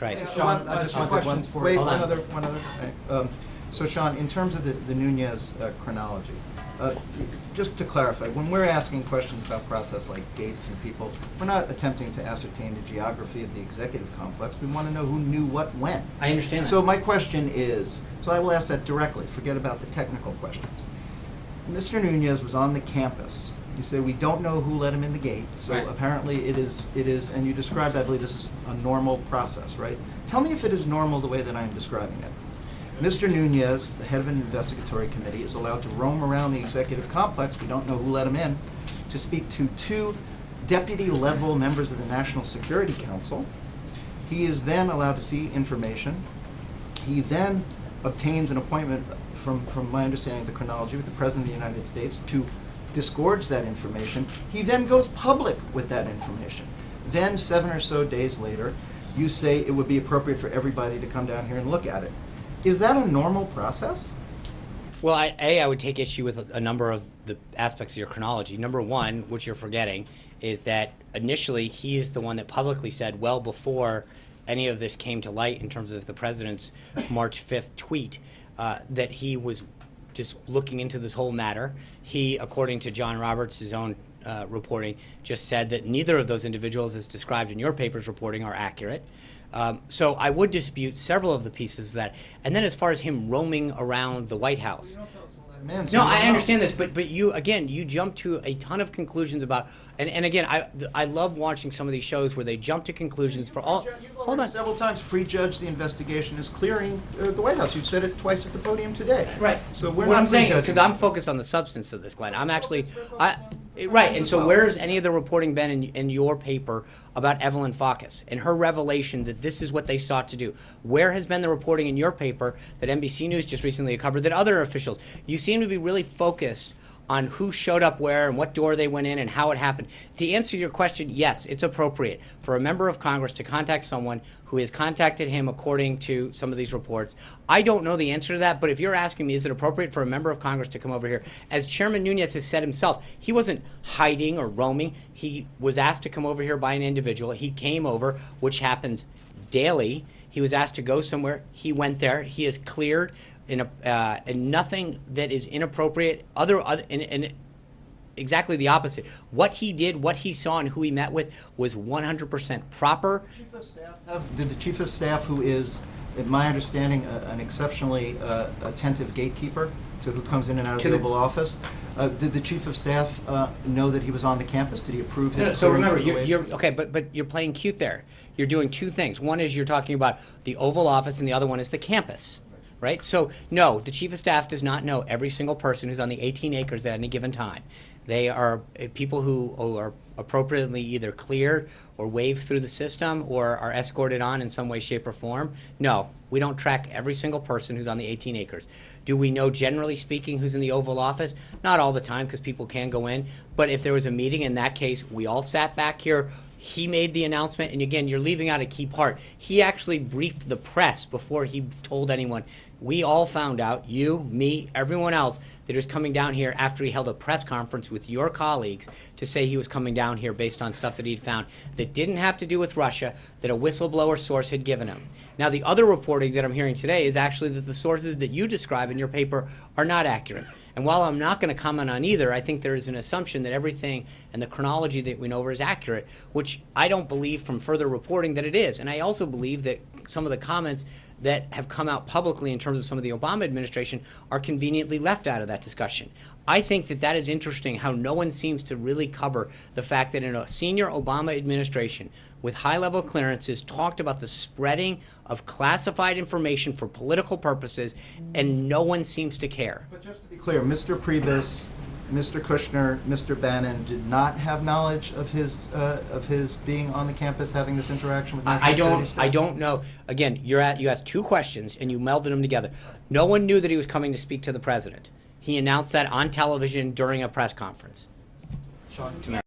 Trey. Hey, Sean, I just wanted one other. So Sean, in terms of the Nunes chronology, just to clarify, when we're asking questions about process like gates and people, we're not attempting to ascertain the geography of the executive complex. We want to know who knew what when. I understand that. So my question is, so I will ask that directly, forget about the technical questions. Mr. Nunes was on the campus. You say we don't know who let him in the gate, so right. Apparently it is, and you described, I believe this is a normal process, right? Tell me if it is normal the way that I'm describing it. Mr. Nunes, the head of an investigatory committee, is allowed to roam around the executive complex, we don't know who let him in, to speak to 2 deputy-level members of the National Security Council. He is then allowed to see information. He then obtains an appointment, from my understanding of the chronology, with the President of the United States to disgorge that information. He then goes public with that information. Then 7 or so days later, you say it would be appropriate for everybody to come down here and look at it. Is that a normal process? Well, I would take issue with a number of the aspects of your chronology. Number one, which you're forgetting, is that initially he is the one that publicly said, well before any of this came to light in terms of the president's March 5th tweet, that he was just looking into this whole matter. He, according to John Roberts' his own reporting, just said that neither of those individuals, as described in your paper's reporting, are accurate. So I would dispute several of the pieces of that. And then as far as him roaming around the White House. No, I understand this, but you, again, you jump to a ton of conclusions about, and again, I love watching some of these shows where they jump to conclusions for all. Hold on. Several times prejudged the investigation as clearing the White House. You've said it twice at the podium today. Right. So we're what not I'm saying is because prejudging. I'm focused on the substance of this, Glenn. I'm actually, right. And so where's any of the reporting been in your paper about Evelyn Faucus and her revelation that this is what they sought to do? Where has been the reporting in your paper that NBC News just recently covered that other officials? You seem to be really focused on who showed up where and what door they went in and how it happened. To answer your question, yes, it's appropriate for a member of Congress to contact someone who has contacted him according to some of these reports. I don't know the answer to that, but if you're asking me, is it appropriate for a member of Congress to come over here? As Chairman Nunes has said himself, he wasn't hiding or roaming. He was asked to come over here by an individual. He came over, which happens daily. He was asked to go somewhere. He went there. He is cleared. And nothing that is inappropriate, and exactly the opposite. What he did, what he saw, and who he met with was 100% proper. Did the Chief of Staff, who is, in my understanding, an exceptionally attentive gatekeeper to who comes in and out of the Oval Office, did the Chief of Staff know that he was on the campus? Did he approve his? So remember, you're okay, but you're playing cute there. You're doing two things. One is you're talking about the Oval Office, and the other one is the campus. Right? So, no, the Chief of Staff does not know every single person who's on the 18 acres at any given time. They are people who are appropriately either cleared or waved through the system or are escorted on in some way, shape, or form. No, we don't track every single person who's on the 18 acres. Do we know, generally speaking, who's in the Oval Office? Not all the time, because people can go in. But if there was a meeting, in that case, we all sat back here. He made the announcement, and again, you're leaving out a key part. He actually briefed the press before he told anyone. We all found out, you, me, everyone else, that he was coming down here after he held a press conference with your colleagues to say he was coming down here based on stuff that he'd found that didn't have to do with Russia, that a whistleblower source had given him. Now, the other reporting that I'm hearing today is actually that the sources that you describe in your paper are not accurate. And while I'm not going to comment on either, I think there is an assumption that everything and the chronology that we know over is accurate, which I don't believe from further reporting that it is. And I also believe that some of the comments that have come out publicly in terms of some of the Obama administration are conveniently left out of that discussion. I think that that is interesting, how no one seems to really cover the fact that in a senior Obama administration with high-level clearances talked about the spreading of classified information for political purposes, and no one seems to care. But just to be clear, Mr. Priebus, Mr. Kushner, Mr. Bannon did not have knowledge of his being on the campus having this interaction with national security staff? I don't know. Again, you asked two questions and you melded them together. No one knew that he was coming to speak to the president. He announced that on television during a press conference. Sean,